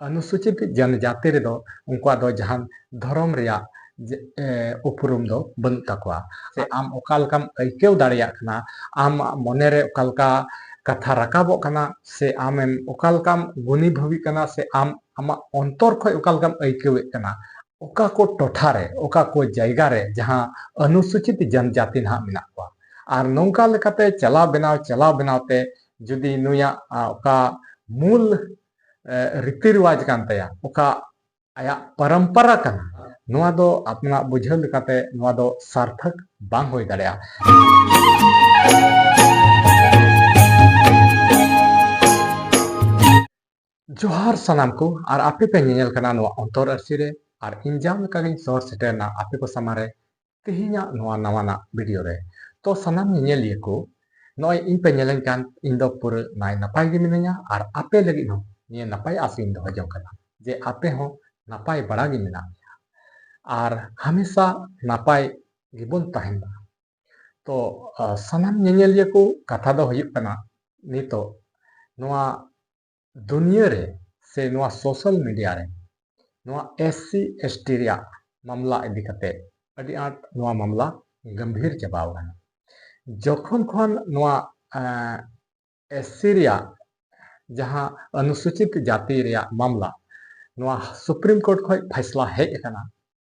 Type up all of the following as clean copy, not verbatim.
अनुसूचित जनजाति रे दो उनका दो जहां धर्म रे उपरुम दो बनु तकवा से आम ओकालकाम ऐकेव दाड़िया कना आम मने रे ओकालका कथा राकाबो कना से आमेम ओकालकाम गुनी भवी कना से आम आमा अंतर खय ओकालकाम ऐकेवे कना ओका को टोठा रे ओका को जायगा रे जहां अनुसूचित जनजाति ना मिना को आर नौका लेकाते चलाव बनावते जुदी नुया ओका मूल रीति रिवाज कान तया ओका आया परंपरा कना नोआ दो अपना बुझाव लेकाते नोआ दो सार्थक बांग होई दाड़िया। जोहार सनाम को आर आपे पे नेल कना नोआ अंतर अर्सी रे आर इंजाम लेका गिन सर सेटेरना आपे को सामारे तिहिना नोआ नवाना वीडियो रे तो सनाम नेलिए को नोय इन पे नेलन कान इन दो पुर नाय नपाय गे मिनया आर आपे लगी नो निये नपाय आसिन दो हजम कना जे आपे हो नपाय बड़ा गे मिना आर हमेशा नपाय गिबन ताहेना तो सनाम नेलिए को कथा दो हुयुग कना नितो नोआ दुनिया रे से नोआ सोशल मीडिया रे नोआ एससी एसटी रिया मामला इदी कते अडी आट नोआ मामला गंभीर चबाव गना जखन खन नोआ एससी रिया जहां अनुसूचित जाति रिया मामला नोआ सुप्रीम कोर्ट खय फैसला हेज कना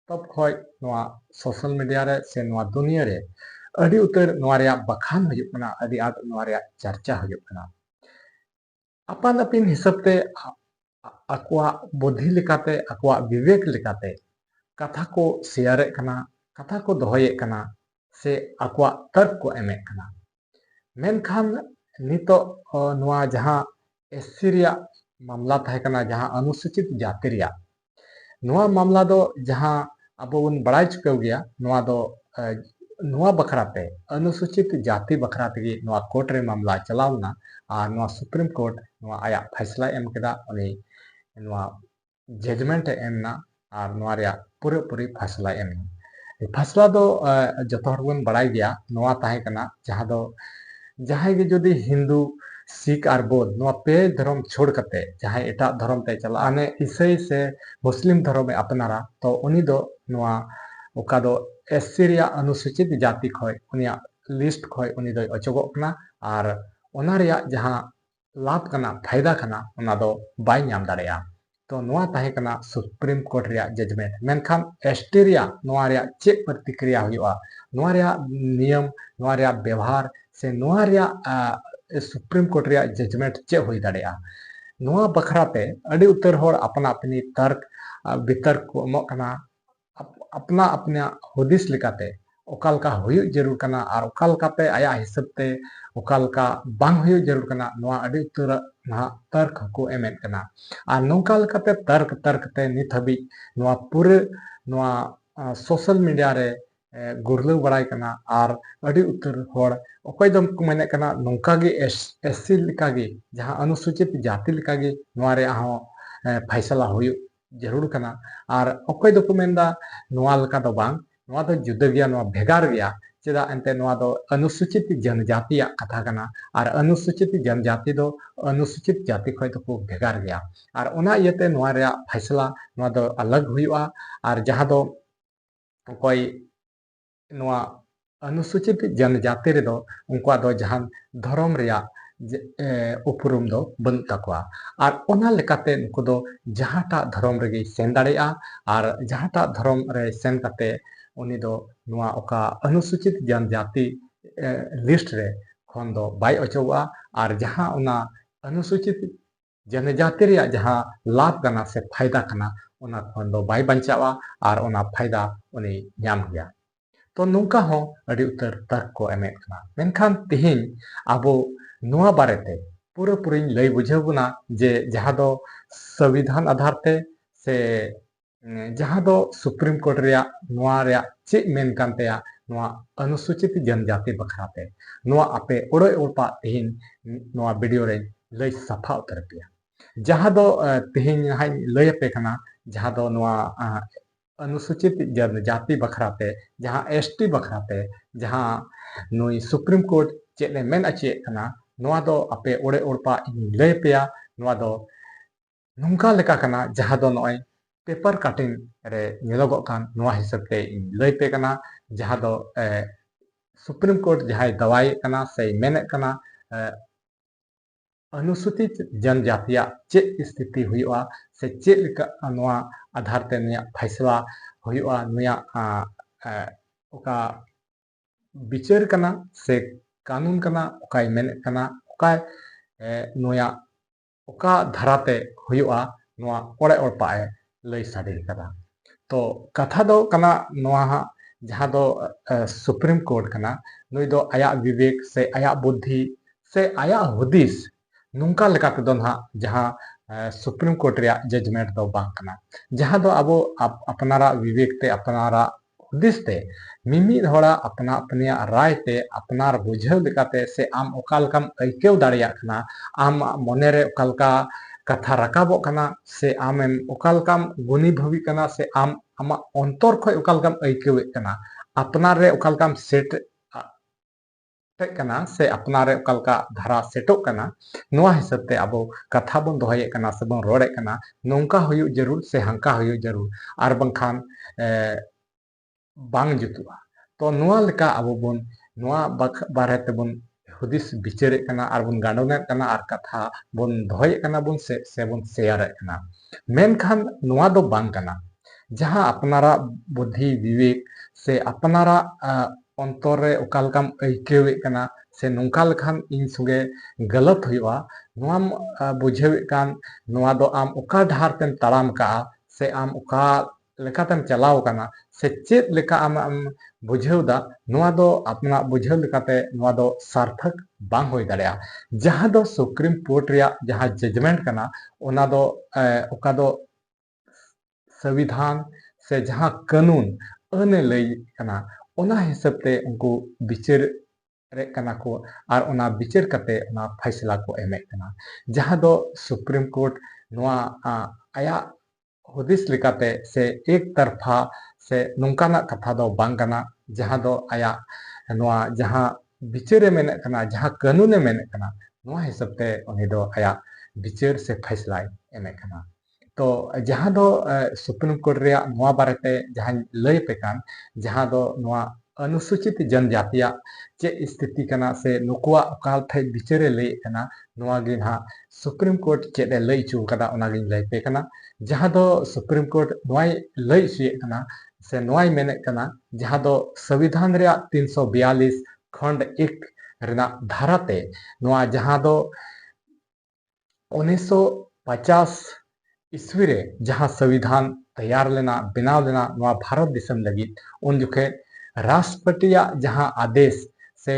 तब खय नोआ सोशल मीडिया रे से नोआ दुनिया रे अडी उतर नोआ रिया बखान हुयुग कना अडी आट नोआ रिया चर्चा हुयुग कना अपन अपिन हिसाब ते आकुआ बुद्धि लेकाते आकुआ विवेक लेकाते कथा को शेयर कना कथा को दोहये कना से आकुआ तर्क को एमे कना मेनखान नितो नोआ जहां एससी रिया मामला थाहे कना जहां अनुसूचित जाति रिया नोआ मामला दो जहां अबो बन बड़ाई चुकाव गया नोआ दो नोआ बखराते अनुसूचित जाति बखराते नोआ कोर्ट रे मामला चलावना और नोआ सुप्रीम कोर्ट नोआ आया फैसला एम केदा उनी नोआ जजमेंट एमना और नोआ रिया पूरे पूरी फैसला एमना फैसला दो जतो हर बन बड़ाई गया नोआ ताहे कना जहां दो जहां गे जदि हिंदू सिख और बौद्ध नोआ पे धर्म छोड़ कते जहां एटा धर्म ते चला आने ईसाई से मुस्लिम धर्म में अपनारा तो उनी दो नोआ ओका दो एससी रिया अनुसूचित जाति खय उनिया लिस्ट खय उनी दो अचोगो कना और ओना रिया जहां लाभ कना फायदा कना ओना दो बाय नाम दाड़ेया तो नोआ ताहे कना सुप्रीम कोर्ट रिया जजमेंट मेनखान एसटी रिया नोआ रिया चे प्रतिक्रिया हुआ नोआ रिया नियम नोआ रिया व्यवहार से नोआ रिया सुप्रीम कोर्ट रिया जजमेंट चे हुई दाड़ेया नोआ बखराते अड़ी उतर होड़ अपना अपनी तर्क वितर्क को एमो कना अपना अपना हुदिस लेकाते ओकालका हुयुग जरूर कना और ओकालकाते आया हिसाब ते ओकालका बांग हुयुग जरूर कना नोआ अड़ी उतर ना तर्क को एमेन कना और नौका लेकाते तर्क ते नित हबी नोआ पूरे नोआ सोशल मीडिया रे गुरलौ बड़ाई कना और अड़ी उतर होड़ ओकय दम को मेने कना नौका गे एससी लेका गे जहां अनुसूचित जाति लेका गे नोआ रे हो फैसला हुयुग जरूर कना और ओकय दो को मेनदा नोआ लेका दो बांग नोआ दो जुदा गया नोआ भेगार गया चेदा एंते नोआ दो अनुसूचित जनजाति कथा कना और अनुसूचित जनजाति दो अनुसूचित जाति खय तो को भेगार गया और ओना इयते नोआ रे फैसला नोआ दो अलग हुयुआ और जहां दो कोई नोआ अनुसूचित जनजाति रे दो उनका दो जहां धर्म रे उपरुम दो बनु तकवा और ओना लेकाते नुको दो जहाटा धर्म रे सेन दाड़ेया और जहाटा धर्म रे सेन काते उनी दो नोआ ओका अनुसूचित जनजाति लिस्ट रे खन दो बाय अचोवा और जहां ओना अनुसूचित जनजाति रे जहां लाभ कना से फायदा कना ओना खन दो बाय बंचावा और ओना फायदा उनी नाम गया तो नौका हो अड़ी उतर तर्क को एमें कना मेनखान तिहिन आबो नोआ बारेते पूरा पूरी लय बुझावना जे जहां दो संविधान आधार ते से जहां दो सुप्रीम कोर्ट रिया नोआ रिया चे मेन कानतेया नोआ अनुसूचित जनजाति बखराते नोआ आपे ओड़ो ओपा तिहिन नोआ वीडियो रे लय सफा उतर पिया जहां दो तिहिन हाय लय पे कना जहां दो नोआ अनुसूचित जनजाति बखराते जहां एसटी बखराते जहां नुई सुप्रीम कोर्ट चेले मेन अचे कना नोआ दो आपे ओड़े ओड़पा लय पेया नोआ दो नोंका लेका कना जहां दो नॉय पेपर कटिंग रे नेलोगो कान नोआ हिसाब ते लई पे कना जहां दो सुप्रीम कोर्ट जहां दवाई कना से मेने कना अनुसूचित जनजातिया चे स्थिति हुआ से चे नोआ आधार ते नया फैसला हुआ नया ओका विचार कना से कानून कना ओकाय मेने कना ओकाय नोया ओका धाराते हुआ नोआ ओड़े ओड़पाए लई साड़ी कदा तो कथा दो कना नोआ जहां दो सुप्रीम कोर्ट कना नुई दो आया विवेक से आया बुद्धि से आया हुदिस नुंका लेका ते दो ना जहां सुप्रीम कोर्ट रे जजमेंट दो बांग कना जहां दो अबो अपनारा विवेक ते अपनारा हुदिस ते मिमी हड़ा अपना अपने राय ते अपनार बुझाव लेकाते से आम ओकालकाम ऐकेव दाड़िया कना आम मने रे ओकालका कथा राकाबो कना से आमेम ओकालकाम गुनी भवी कना से आम आमा अंतर खय ओकालकाम ऐकेव कना अपनार रे ओकालकाम सेट कना से अपनार रे ओकालका धारा सेटो कना नोआ हिसाब ते अब कथा बन दोहये कना से बन रोड़े कना नोंका हुयु जरूर से हंका हुयु जरूर आर बंखान बांग जुतुआ तो नोआ लेका अब बन नोआ बारे ते बन हुदिस विचारे कना आर बन गांडोने कना आर कथा बन दोहये कना बन से बन शेयर कना मेनखान नोआ दो बांग कना जहां अपनारा बुद्धि विवेक से अपनारा अंतर रे ओकालकाम ऐकेवे कना से नोंका लेखान इन सुगे गलत हुआ नोआम बुझेवे कान नोआ दो आम ओका ढार तेम ताड़ाम का से आम ओका लेकातेम चलाव कना से चेत लेका आम बुझेव दा नोआ दो अपना बुझेव लेकाते नोआ दो सार्थक बांग होई दाड़िया जहां दो सुप्रीम कोर्ट रे जहां जजमेंट कना ओना दो ओका दो संविधान से जहां कानून अने लई कना ओना हिसाब ते उनको विचार रे कना को आर ओना विचार कते ओना फैसला को एमे कना जहां दो सुप्रीम कोर्ट नोआ आया हुदिस लेकाते से एक तरफा से नोंकाना कथा दो बांग कना जहां दो आया नोआ जहां विचारे मेने कना जहां कानूने मेने कना नोआ हिसाब ते उनी दो आया विचार से फैसला एमे कना तो जहां दो सुप्रीम कोर्ट रे नोआ बारेते जहां लई पे कान जहां दो नोआ अनुसूचित जनजातिया चे स्थिति कना से नुकुआ ओकाल थे विचारे लई कना नोआ गे ना सुप्रीम कोर्ट चे लई चू कदा ओना गे लई पे कना जहां दो सुप्रीम कोर्ट नोआई लई सुये कना से नोआई मेने कना जहां दो संविधान रे 342 खंड 1 रेना धाराते नोआ जहां दो 1950 ईस्वी रे जहां संविधान तैयार लेना बनाव लेना नोआ भारत दिसम लगी उन जुखे राष्ट्रपतिया जहां आदेश से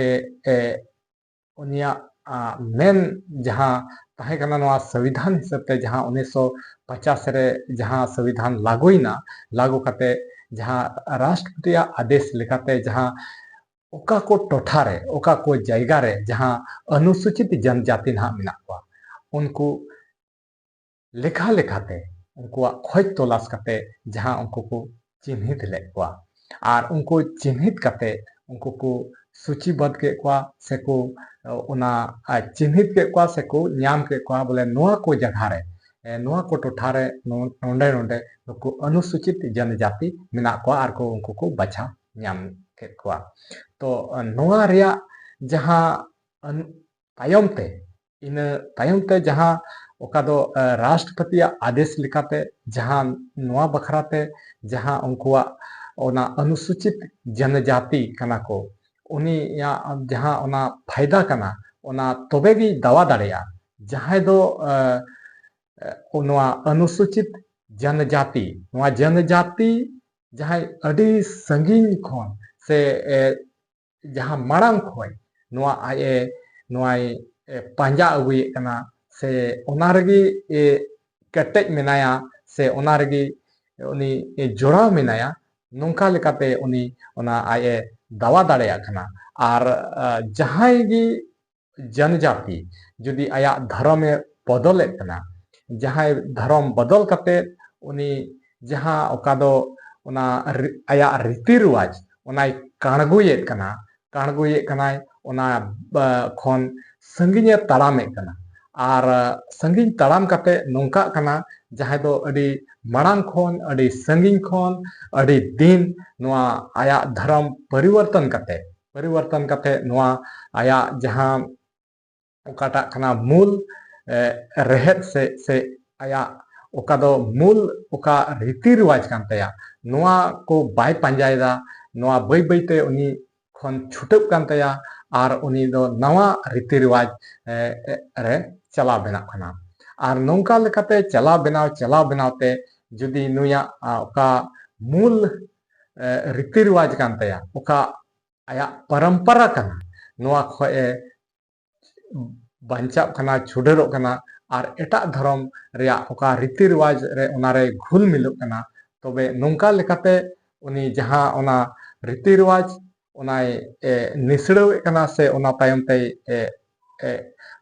उनिया मेन जहां ताहे कना नोआ संविधान हिसाब ते जहां 1950 रे जहां संविधान लागुइना लागू कते जहां राष्ट्रपतिया आदेश लेकाते जहां ओका को टोठा रे ओका को जायगा रे जहां अनुसूचित जनजाति ना मिना को उनको लेखा लेखाते उनको खोज तलाश कते जहां उनको को चिन्हित ले को आर उनको चिन्हित कते उनको को सूचीबद्ध के को से को ओना चिन्हित के को से को न्याम के को बोले नोआ को जगह रे नोआ को टोठा रे नोंडे नोंडे उनको अनुसूचित जनजाति मिना को आर को उनको को बचा न्याम के को तो नोआ रिया जहां तायम ते जहां ओका दो राष्ट्रपति आदेश लिखाते जहां नोआ बखराते जहां उनकुआ ओना अनुसूचित जनजाति कना को उनी या जहां ओना फायदा कना ओना तोबेगी दावा दाड़िया जहां दो नोआ अनुसूचित जनजाति नोआ जनजाति जहां अडी संगीन खोन से जहां मांग खोय नोआ आए नोआ पांजा अगुए कना से ओना रगी कटेज मेनाया से ओना रगी उनी जोड़ाव मेनाया नोंका लेकाते उनी ओना आए दावा दाड़िया कना आर जहां गी जनजाति जुदी आया धर्म बदले कना जहां धर्म बदल कते उनी जहां ओका दो ओना आया रीति रिवाज ओनाय काणगुए कना ओना खन संगीने ताड़ामे कना ᱟᱨ ᱥᱟᱺᱜᱤᱧ ᱛᱟᱲᱟᱢ ᱠᱟᱛᱮ ᱱᱚᱝᱠᱟᱜ ᱠᱟᱱᱟ ᱡᱟᱦᱟᱸᱭ ᱫᱚ ᱟᱹᱰᱤ ᱢᱟᱲᱟᱝ ᱠᱷᱚᱱ ᱟᱹᱰᱤ ᱥᱟᱺᱜᱤᱧ ᱠᱷᱚᱱ ᱟᱹᱰि ᱫᱤᱱ ᱱᱚᱣᱟ ᱟᱭᱟᱜ ᱫᱷᱚᱨᱚᱢ ᱯᱚᱨᱤᱵᱚᱨᱛᱚᱱ ᱠᱟᱛᱮ ᱱᱚᱣᱟ ᱟᱭᱟᱜ ᱡᱟᱦᱟᱸ ᱚᱠᱟᱴᱟᱜ ᱠᱟᱱᱟ ᱢᱩᱞ ᱨᱮᱦᱮᱫ ᱥᱮ ᱟᱭᱟᱜ ᱚᱠᱟ ᱫᱚ ᱢᱩᱞ ᱚᱠᱟ ᱨᱤᱛᱤ ᱨᱮᱣᱟᱡᱽ ᱠᱟᱱ ᱛᱟᱭᱟ ᱱᱚᱣᱟ ᱠᱚ ᱵᱟᱭ ᱯᱟᱸᱡᱟᱭᱮᱫᱟ, ᱱᱚᱣᱟ ᱵᱟᱹᱭ ᱵᱟᱹᱭᱛᱮ ᱩᱱᱤ ᱠᱷᱚᱱ ᱪᱷᱩᱴᱟᱹᱜ ᱠᱟᱱ ᱛᱟᱭᱟ ᱟᱨ ᱩᱱᱤ ᱫᱚ ᱱᱟᱣᱟ ᱨᱤᱛᱤ ᱨᱮᱣᱟᱡᱽ ᱨᱮ ᱪᱟᱞᱟᱣ ᱵᱮᱱᱟᱜ ᱠᱟᱱᱟ᱾ ᱟᱨ ᱱᱚᱝᱠᱟ ᱞᱮᱠᱟᱛᱮ ᱪᱟᱞᱟᱣ ᱵᱮᱱᱟᱣ ᱛᱮ ᱡᱩᱫᱤ ᱱᱩᱭᱟᱜ ᱚᱠᱟ ᱢᱩᱞ ᱨᱤᱛᱤ ᱨᱮᱣᱟᱡᱽ ᱠᱟᱱ ᱛᱟᱭᱟ, ᱚᱠᱟ ᱟᱭᱟᱜ ᱯᱚᱨᱚᱢᱯᱚᱨᱟ ᱠᱟᱱᱟ, ᱱᱚᱣᱟ ᱠᱷᱚᱡ ᱵᱟᱧᱪᱟᱜ ᱠᱟᱱᱟ, ᱪᱷᱩᱰᱟᱹᱨᱚᱜ ᱠᱟᱱᱟ ᱟᱨ ᱮᱴᱟᱜ ᱫᱷᱚᱨᱚᱢ ᱨᱮᱭᱟᱜ ᱚᱠᱟ ᱨᱤᱛᱤ ᱨᱮᱣᱟᱡᱽ ᱨᱮ ᱚᱱᱟᱨᱮ ᱜᱷᱩᱞ ᱢᱤᱞᱚᱜ ᱠᱟᱱᱟ, ᱛᱚᱵᱮ ᱱᱚᱝᱠᱟ ᱞᱮᱠᱟᱛᱮ ᱩᱱி ᱡᱟᱦᱟᱸ ᱚᱱᱟ ᱨᱤᱛᱤ ᱨᱮᱣᱟᱡᱽ ᱚᱱᱟᱭ ᱱᱤᱥᱲᱟᱹᱣᱮᱫ ᱠᱟᱱᱟ ᱥᱮ ᱚᱱᱟ ᱛᱟᱭᱚᱢ ᱛᱮ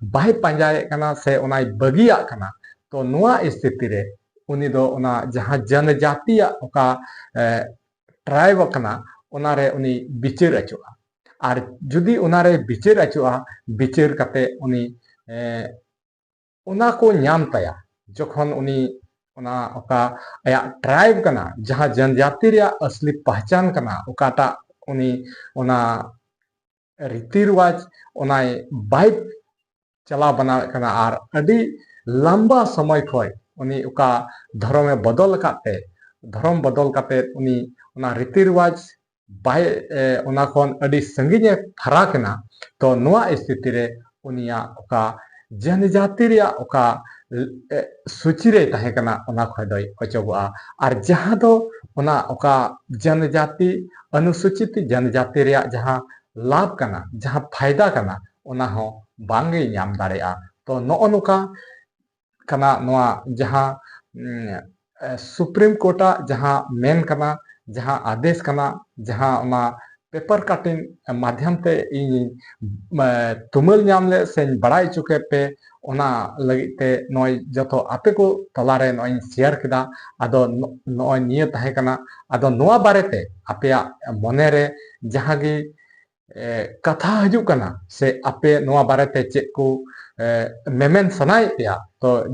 ᱵᱟᱭ ᱯᱟᱸᱡᱟᱭᱮᱫ ᱠᱟᱱᱟ ᱥᱮ ᱚᱱᱟᱭ ᱵᱟᱹᱜᱤᱭᱟᱜ ᱠᱟᱱᱟ, ᱛᱚ ᱱᱚᱣᱟ ᱥथिᱛᱤ ᱨᱮ ᱩᱱᱤ ᱫᱚ ᱚᱱᱟ ᱡᱟᱦᱟᱸ ᱡᱚᱱᱡᱟᱛᱤᱭᱟᱜ ᱚᱠᱟ ᱴᱨᱟᱭᱤᱵ ᱠᱟᱱᱟ ᱚᱱᱟᱨᱮ ᱩᱱᱤ ᱵᱤᱪᱟᱹᱨ ᱟᱪᱚᱜᱼᱟ᱾ ᱟᱨ ᱡᱩᱫᱤ ᱚᱱᱟᱨᱮ ᱵᱤᱪᱟᱹᱨ ᱟᱪᱚᱜᱼᱟ, ᱵᱤᱪᱟᱹᱨ ᱠᱟᱛᱮ ᱩᱱி ᱚᱱᱟ ko ᱧᱟᱢ ᱛᱟᱭᱟ, ᱡᱚᱠᱷᱚᱱ ᱩᱱᱤ ᱚᱱᱟ ᱚᱠᱟ ᱟᱭᱟᱜ ᱴᱨᱟᱭᱤᱵ ᱠᱟᱱᱟ, ᱡᱟᱦᱟᱸ ᱡᱚᱱᱡᱟᱛᱤ ᱨᱮᱭᱟᱜ ᱟᱥᱞᱤ ᱯᱟᱦᱪᱟᱱ ᱠᱟᱱᱟ, ᱚᱠᱟᱴᱟᱜ ᱩᱱᱤ ᱚᱱᱟ ᱨᱤᱛᱤ ᱨᱮᱣᱟᱡᱽ ᱚᱱᱟᱭ ᱵᱟᱭ ᱪᱟᱞᱟᱣ ᱵᱟᱱᱟᱣᱮᱫ ᱠᱟᱱᱟ ᱟᱨ ᱟᱹᱰᱤ ᱞᱟᱢᱵᱟ ᱥᱚᱢᱚᱭ ᱠᱷᱚᱡ ᱩᱱᱤ ᱚᱠᱟ ᱫᱷᱚᱨᱚᱢᱮ ᱵᱚᱫᱚᱞ ᱟᱠᱟᱫ ᱛᱮ, ᱫᱷᱚᱨᱚᱢ ᱵᱚᱫᱚᱞ ᱠᱟᱛᱮ ᱩᱱᱤ ᱚᱱᱟ ᱨᱤᱛᱤ ᱨᱮᱣᱟᱡᱽ ᱵᱟᱭ ᱚᱱᱟ ᱠᱷᱚᱱ ᱟᱹᱰᱤ ᱥᱟᱺᱜᱤᱧᱮ ᱯᱷᱟᱨᱟᱠ ᱮᱱᱟ, ᱛᱚ ᱱᱚᱣᱟ ᱥथिᱛᱤ ᱨᱮ ᱩᱱᱤᱭᱟᱜ ᱚᱠᱟ ᱡᱚᱱᱡᱟᱛᱤ ᱨᱮᱭᱟᱜ ᱚᱠᱟ ᱥᱩᱪᱤ ᱨᱮ ᱛᱟᱦᱮᱸ ᱠᱟᱱᱟ ᱚᱱᱟ ᱠᱷᱚᱡ ᱫᱚᱭ ᱚᱪᱚᱜᱚᱜᱼᱟ᱾ ᱟᱨ ᱡᱟᱦᱟᱸ ᱫᱚ ᱚᱱᱟ ᱚᱠᱟ ᱡᱚᱱᱡᱟᱛᱤ ᱚᱱᱩᱥᱩᱪᱤᱛ ᱡᱚᱱᱡᱟᱛᱤ ᱨᱮᱭᱟᱜ ᱡᱟᱦᱟᱸ ᱞᱟᱵᱷ ᱠᱟᱱᱟ, ᱡᱟᱦᱟᱸ ᱯᱷᱟᱭᱫᱟ ᱠᱟᱱᱟ, ᱚᱱᱟ ᱦᱚᱸ ᱵᱟᱝᱜᱮ ᱧᱟᱢ ᱫᱟᱲᱮᱭᱟᱜᱼᱟ᱾ ᱛᱚ ᱱᱚᱜᱼᱚ ᱱᱚᱝᱠᱟ ᱠᱟᱱᱟ ᱱᱚᱣᱟ ᱡᱟᱦᱟᱸ ᱥᱩᱯᱨᱤᱢ ᱠᱳर्ᱴᱟᱜ ᱡᱟᱦᱟᱸ ᱢᱮᱱ ᱠᱟᱱᱟ, ᱡᱟᱦᱟᱸ ᱟᱫᱮᱥ ᱠᱟᱱᱟ, ᱡᱟᱦᱟᱸ ᱚᱱᱟ ᱯᱮᱯᱟᱨ ᱠᱟᱴᱤᱝ ᱢᱟᱫᱽᱫᱷᱚᱢ ᱛᱮ ᱤᱧ ᱛᱩᱢᱟᱹᱞ ᱧᱟᱢ ᱞᱮᱫ ᱥᱮᱧ ᱵᱟᱲᱟᱭ ᱦᱚᱪᱚ ᱠᱮᱫ ᱯᱮ, ᱚᱱᱟ ᱞᱟᱹᱜᱤᱫ ᱛᱮ ᱱᱚᱜᱼᱚᱭ ᱡᱚᱛᱚ ᱟᱯᱮ ᱠᱚ ᱛᱟᱞᱟᱨᱮ ᱱᱚᱜᱼᱚᱭ ᱤᱧ ᱥᱮᱭᱟᱨ ᱠᱮᱫᱟ᱾ ᱟᱫᱚ ᱱᱚᱜᱼᱚᱭ ᱱᱤᱭᱟᱹ ᱛᱟᱦᱮᱸ ᱠᱟᱱᱟ, ᱟᱫᱚ ᱱᱚᱣᱟ ᱵᱟᱨᱮᱛᱮ ᱟᱯᱮᱭᱟᱜ ᱢᱚᱱᱮᱨᱮ ᱡᱟᱦᱟᱸ ᱜᱮ ᱠᱟᱛᱷᱟ ᱦᱤᱡᱩᱜ ᱠᱟᱱᱟ ᱥᱮ ᱟᱯᱮ ᱱᱚᱣᱟ ᱵᱟᱨᱮᱛᱮ ᱪᱮᱫ ᱠᱚ ᱢᱮᱢᱮᱱ ᱥᱟᱱᱟᱭᱮᱫ ᱯᱮᱭᱟ, ᱛᱚ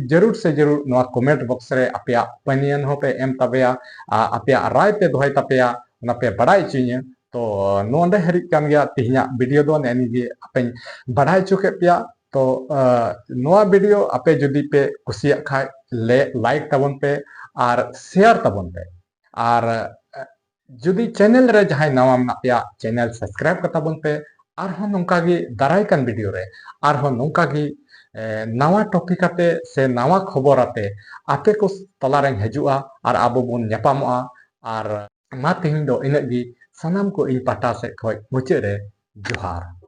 ᱡᱟᱹᱨᱩᱲ ᱥᱮ ᱡᱟᱹᱨᱩᱲ ᱱᱚᱣᱟ ᱠᱚᱢᱮᱱᱴ ᱵᱚᱠᱥ ᱨᱮ ᱟᱯᱮᱭᱟᱜ ᱚᱯᱤᱱᱤᱭᱚᱱ ᱦᱚᱸᱯᱮ ᱮᱢ ᱛᱟᱯᱮᱭᱟ, ᱟᱯᱮᱭᱟᱜ ᱨᱟᱭ ᱯᱮ ᱫᱚᱦᱚᱭ ᱛᱟᱯᱮᱭᱟ, ᱚᱱᱟ ᱯᱮ ᱵᱟᱲᱟᱭ ᱦᱚᱪᱚᱧᱟ᱾ ᱛᱚ ᱱᱚᱰᱮ ᱦᱟᱹᱨᱤᱡ ᱠᱟᱱ ᱜᱮᱭᱟ ᱛᱮᱦᱮᱧᱟᱜ ᱵᱷᱤᱰᱤᱭᱳ ᱫᱚ, ᱱᱮᱜᱼᱱᱤᱭᱟᱹᱜᱮ ᱟᱯᱮᱧ ᱵᱟᱲᱟᱭ ᱦᱚᱪᱚ ᱠᱮᱫ ᱯᱮᱭᱟ᱾ ᱛᱚ ᱱᱚᱣᱟ ᱵᱷᱤᱰᱤᱭᱳ ᱟᱯᱮ ᱡᱩᱫᱤ ᱯᱮ ᱠᱩᱥᱤᱭᱟᱜ ᱠᱷᱟᱡ ᱞᱟᱭᱤᱠ ᱛᱟᱵᱚᱱ ᱯᱮ ᱟᱨ ᱥᱮᱭᱟᱨ ᱛᱟᱵᱚᱱ ᱯᱮ, ᱟᱨ ᱡᱩᱫᱤ ᱪᱮᱱᱮᱞ ᱨᱮ ᱡᱟᱦᱟᱸᱭ ᱱᱟᱣᱟ ᱢᱮᱱᱟᱜ ᱯᱮᱭᱟ, ᱪᱮᱱᱮᱞ ᱥᱟᱵᱥᱠᱨᱟᱭᱤᱵ ᱠᱟᱛᱟᱵᱚᱱ ᱯᱮ᱾ ᱟᱨᱦᱚᱸ ᱱᱚᱝᱠᱟᱜᱮ ᱫᱟᱨᱟᱭ ᱠᱟᱱ ᱵᱷᱤᱰᱤᱭᱳ ᱨᱮ ᱟᱨᱦᱚᱸ ᱱᱚᱝᱠᱟᱜᱮ ᱱᱟᱣᱟ ᱴᱚᱯᱤᱠ ᱟᱛᱮ ᱥᱮ ᱱᱟᱣᱟ ᱠᱷᱚᱵᱚᱨ ᱟᱛᱮ ᱟᱯᱮ ᱠᱚ ᱛᱟᱞᱟᱨᱮᱧ ᱦᱤᱡᱩᱜᱼᱟ ᱟᱨ ᱟᱵᱚ ᱵᱚᱱ ᱧᱟᱯᱟᱢᱚᱜᱼᱟ᱾ ᱟᱨ ᱢᱟ ᱛᱮᱦᱮᱧ ᱫᱚ ᱤᱱᱟᱹᱜ ᱜᱮ, ᱥᱟᱱᱟᱢ ᱠᱚ ᱤᱧ ᱯᱟᱦᱴᱟ ᱥᱮᱫ ᱠᱷᱚᱡ ᱢᱩᱪᱟᱹᱫ ᱨᱮ ᱡᱚᱦᱟᱨ।